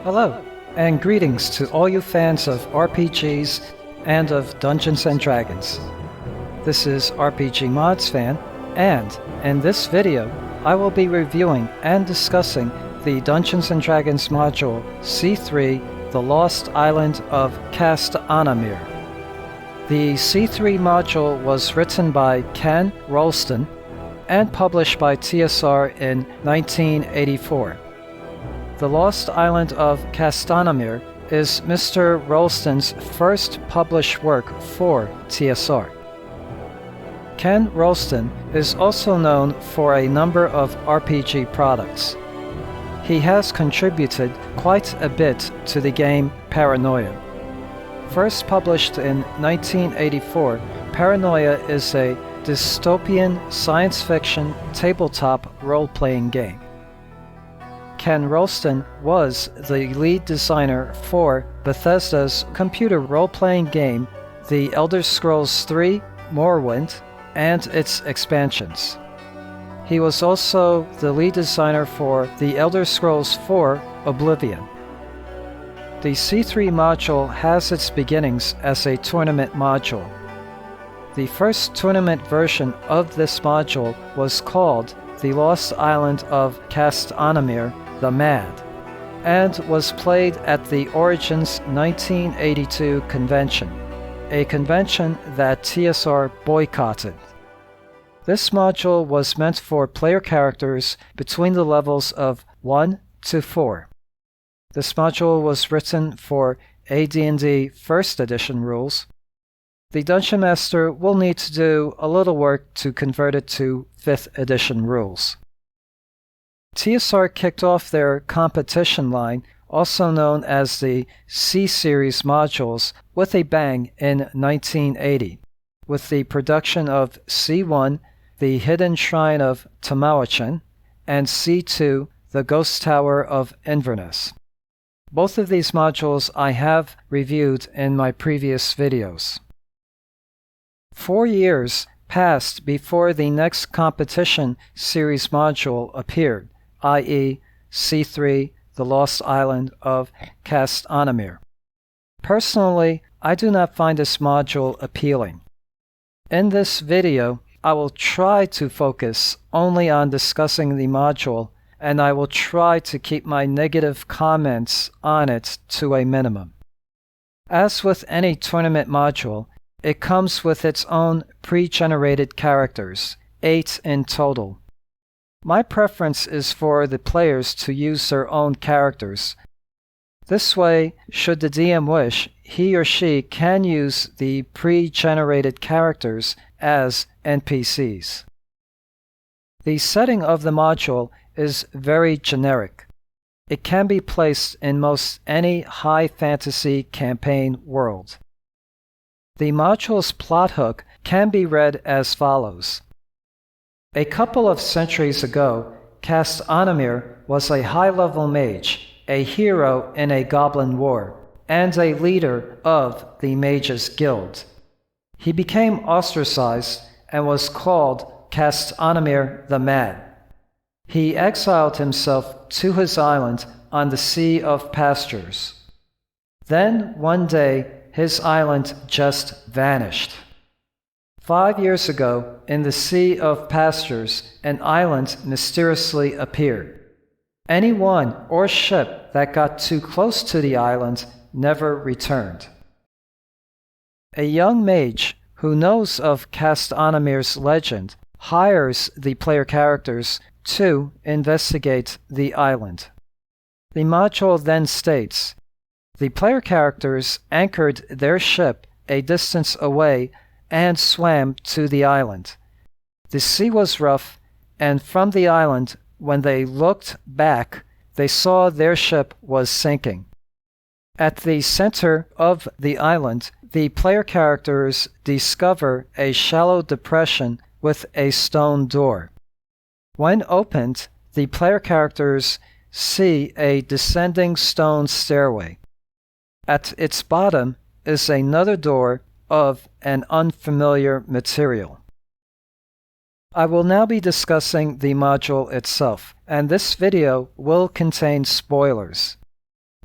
Hello, and greetings to all you fans of RPGs and of Dungeons & Dragons. This is RPGmodsFan, and in this video, I will be reviewing and discussing the Dungeons & Dragons module C3, The Lost Island of Castanamir. The C3 module was written by Ken Rolston and published by TSR in 1984. The Lost Island of Castanamir is Mr. Rolston's first published work for TSR. Ken Rolston is also known for a number of RPG products. He has contributed quite a bit to the game Paranoia. First published in 1984, Paranoia is a dystopian science fiction tabletop role-playing game. Ken Rolston was the lead designer for Bethesda's computer role-playing game The Elder Scrolls III: Morrowind and its expansions. He was also the lead designer for The Elder Scrolls IV: Oblivion. The C3 module has its beginnings as a tournament module. The first tournament version of this module was called The Lost Island of Castanamir the Mad, and was played at the Origins 1982 convention, a convention that TSR boycotted. This module was meant for player characters between the levels of 1 to 4. This module was written for AD&D First Edition rules. The Dungeon Master will need to do a little work to convert it to 5th Edition rules. TSR kicked off their competition line, also known as the C-Series modules, with a bang in 1980, with the production of C1, The Hidden Shrine of Tamauachin, and C2, The Ghost Tower of Inverness. Both of these modules I have reviewed in my previous videos. 4 years passed before the next competition series module appeared, i.e. C3, The Lost Island of Castanamir. Personally, I do not find this module appealing. In this video, I will try to focus only on discussing the module, and I will try to keep my negative comments on it to a minimum. As with any tournament module, it comes with its own pre-generated characters, 8 in total. My preference is for the players to use their own characters. This way, should the DM wish, he or she can use the pre-generated characters as NPCs. The setting of the module is very generic. It can be placed in most any high fantasy campaign world. The module's plot hook can be read as follows. A couple of centuries ago, Castanamir was a high-level mage, a hero in a goblin war, and a leader of the Mages Guild. He became ostracized and was called Castanamir the Mad. He exiled himself to his island on the Sea of Pastures. Then, one day, his island just vanished. 5 years ago, in the Sea of Pastures, an island mysteriously appeared. Anyone or ship that got too close to the island never returned. A young mage who knows of Castanamir's legend hires the player characters to investigate the island. The module then states, the player characters anchored their ship a distance away and swam to the island. The sea was rough, and from the island, when they looked back, they saw their ship was sinking. At the center of the island, the player characters discover a shallow depression with a stone door. When opened, the player characters see a descending stone stairway. At its bottom is another door of an unfamiliar material. I will now be discussing the module itself, and this video will contain spoilers.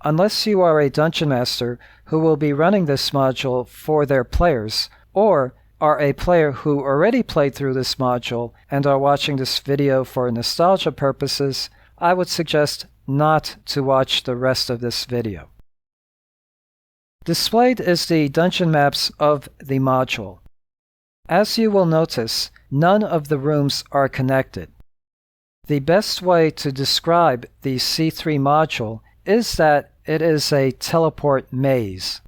unless you are a Dungeon Master who will be running this module for their players, or are a player who already played through this module and are watching this video for nostalgia purposes, I would suggest not to watch the rest of this video. Displayed is the dungeon maps of the module. As you will notice, none of the rooms are connected. The best way to describe the C3 module is that it is a teleport maze.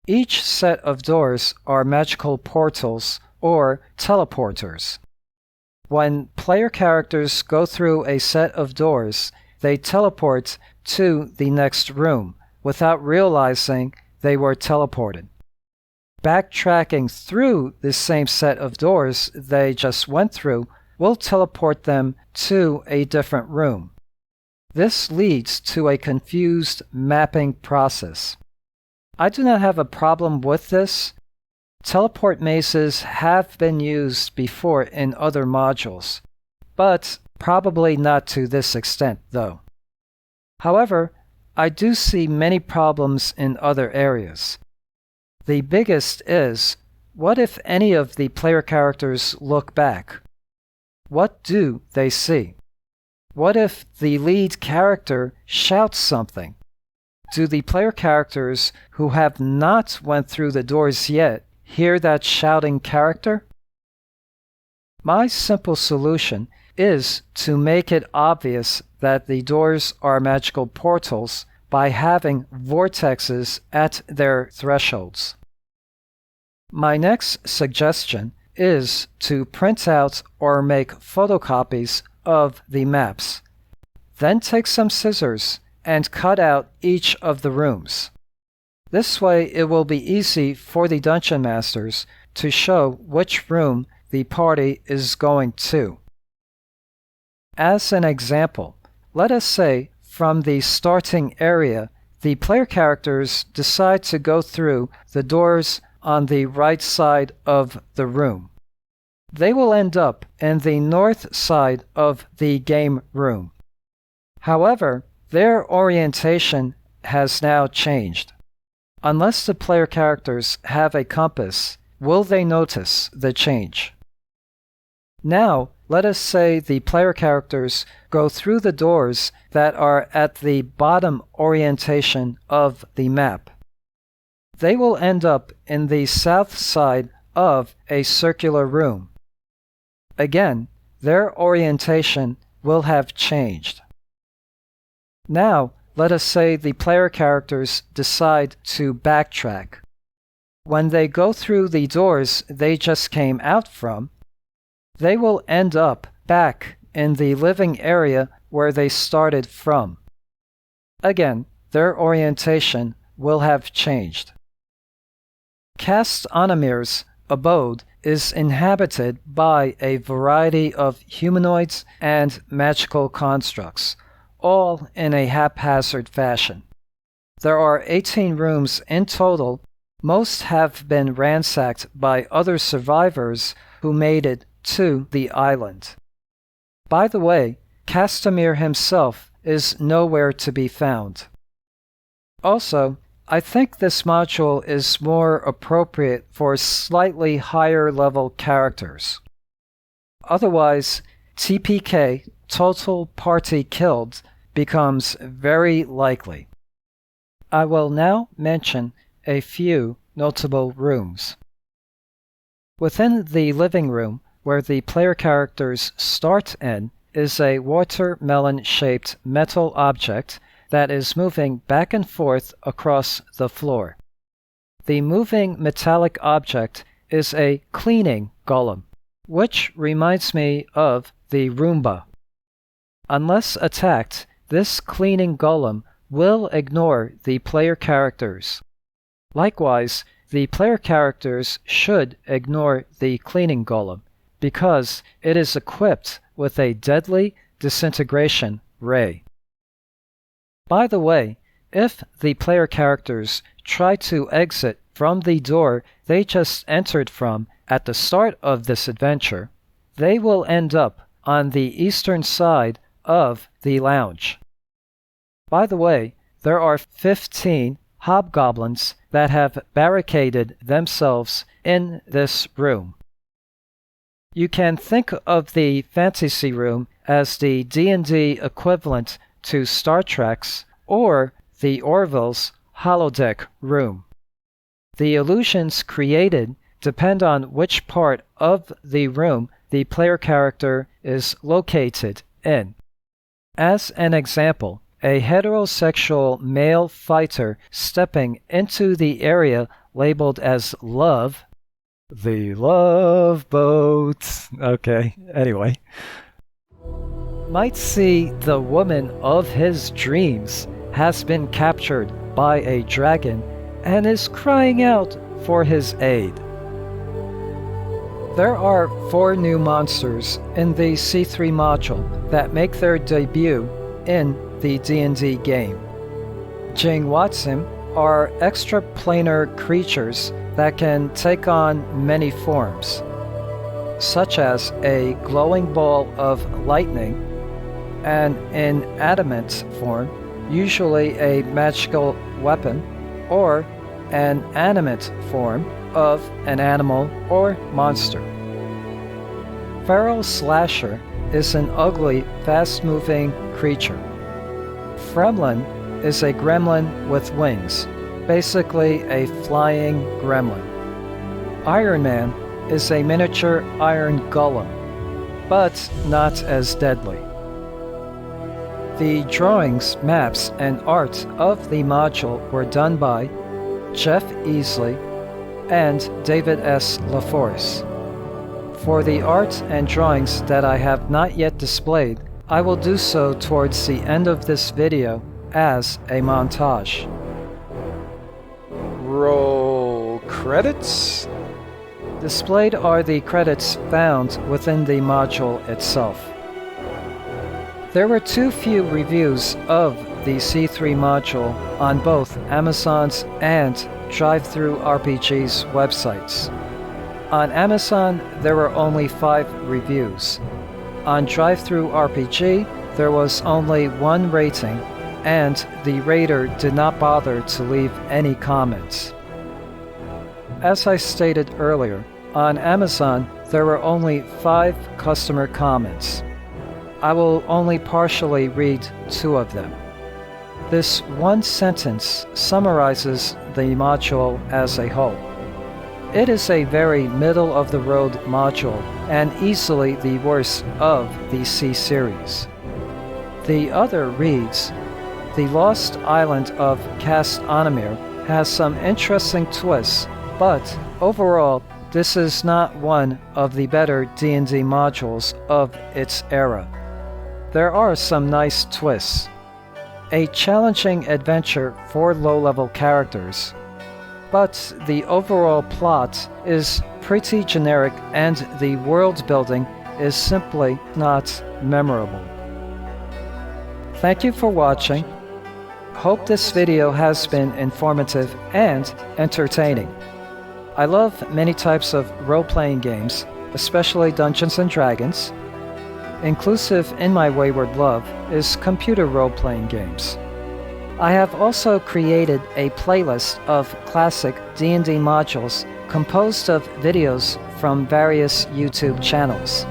Each set of doors are magical portals or teleporters. When player characters go through a set of doors, they teleport to the next room without realizing they were teleported. Backtracking through the same set of doors they just went through will teleport them to a different room. This leads to a confused mapping process. I do not have a problem with this. Teleport mazes have been used before in other modules, but probably not to this extent though. However, I do see many problems in other areas. The biggest is, what if any of the player characters look back? What do they see? What if the lead character shouts something? Do the player characters who have not went through the doors yet hear that shouting character? My simple solution is to make it obvious that the doors are magical portals by having vortexes at their thresholds. My next suggestion is to print out or make photocopies of the maps. Then take some scissors and cut out each of the rooms. This way it will be easy for the Dungeon Masters to show which room the party is going to. As an example, let us say from the starting area, the player characters decide to go through the doors on the right side of the room. They will end up in the north side of the game room. However, their orientation has now changed. Unless the player characters have a compass, will they notice the change? Now, let us say the player characters go through the doors that are at the bottom orientation of the map. They will end up in the south side of a circular room. Again, their orientation will have changed. Now, let us say the player characters decide to backtrack. When they go through the doors they just came out from, they will end up back in the living area where they started from. Again, their orientation will have changed. Castanamir's abode is inhabited by a variety of humanoids and magical constructs, all in a haphazard fashion. There are 18 rooms in total. Most have been ransacked by other survivors who made it to the island. By the way, Castanamir himself is nowhere to be found. Also, I think this module is more appropriate for slightly higher level characters. Otherwise, TPK, total party killed, becomes very likely. I will now mention a few notable rooms. Within the living room, where the player characters start in, is a watermelon-shaped metal object that is moving back and forth across the floor. The moving metallic object is a cleaning golem, which reminds me of the Roomba. Unless attacked, this cleaning golem will ignore the player characters. Likewise, the player characters should ignore the cleaning golem, because it is equipped with a deadly disintegration ray. By the way, if the player characters try to exit from the door they just entered from at the start of this adventure, they will end up on the eastern side of the lounge. By the way, there are 15 hobgoblins that have barricaded themselves in this room. You can think of the fantasy room as the D&D equivalent to Star Trek's or the Orville's holodeck room. The illusions created depend on which part of the room the player character is located in. As an example, a heterosexual male fighter stepping into the area labeled as love, the love boat, okay, anyway, might see the woman of his dreams has been captured by a dragon and is crying out for his aid. There are 4 new monsters in the C3 module that make their debut in the D&D game. Jing Watsim are extraplanar creatures that can take on many forms, such as a glowing ball of lightning, an inanimate form, usually a magical weapon, or an animate form of an animal or monster. Feral Slasher is an ugly, fast-moving creature. Fremlin is a gremlin with wings, basically a flying gremlin. Iron Man is a miniature iron golem, but not as deadly. The drawings, maps, and art of the module were done by Jeff Easley and David S. LaForce. For the art and drawings that I have not yet displayed, I will do so towards the end of this video as a montage. Roll credits. Displayed are the credits found within the module itself. There were too few reviews of the C3 module on both Amazon's and Drive-Thru RPG's websites. On Amazon, there were only 5 reviews. On Drive-Thru RPG, there was only 1 rating, and the rater did not bother to leave any comments. As I stated earlier, on Amazon, there were only 5 customer comments. I will only partially read 2 of them. This one sentence summarizes the module as a whole. It is a very middle-of-the-road module and easily the worst of the C series. The other reads, "The Lost Island of Castanamir has some interesting twists, but overall, this is not one of the better D&D modules of its era. There are some nice twists. A challenging adventure for low-level characters, but the overall plot is pretty generic and the world building is simply not memorable." Thank you for watching. Hope this video has been informative and entertaining. I love many types of role-playing games, especially Dungeons & Dragons. Inclusive in my wayward love is computer role-playing games. I have also created a playlist of classic D&D modules composed of videos from various YouTube channels.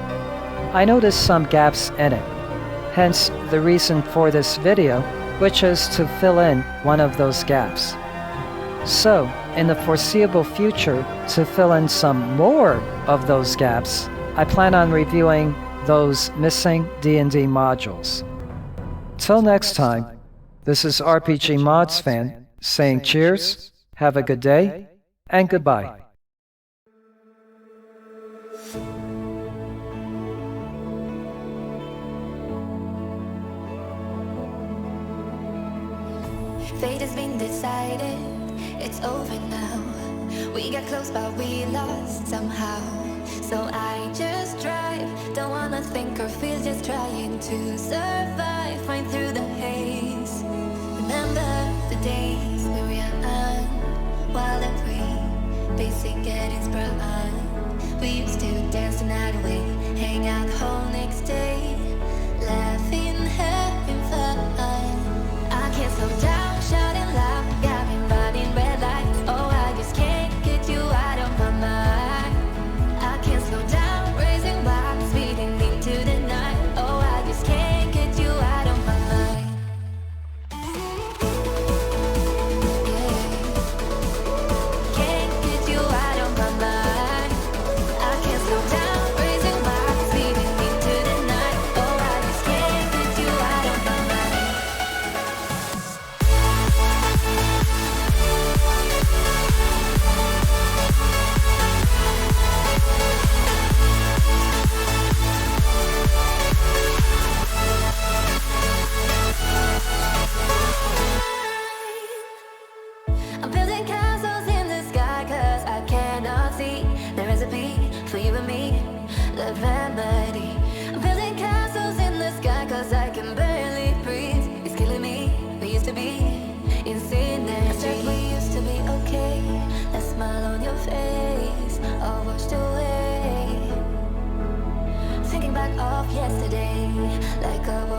I noticed some gaps in it, hence the reason for this video, which is to fill in one of those gaps. So, in the foreseeable future, to fill in some more of those gaps, I plan on reviewing those missing D&D modules. Till next time, this is RPGmodsFan saying cheers, have a good day, and goodbye. Fate has been decided, it's over now. We got close but we lost somehow. So I just drive, don't wanna think or feel, just trying to survive, find through the haze. Remember the days we were young, wild and free, basic getting sprung on. We used to dance the night away, hang out the whole next day, laughing, having fun. I can't slow down. smile on your face, all washed away. Thinking back of yesterday, like a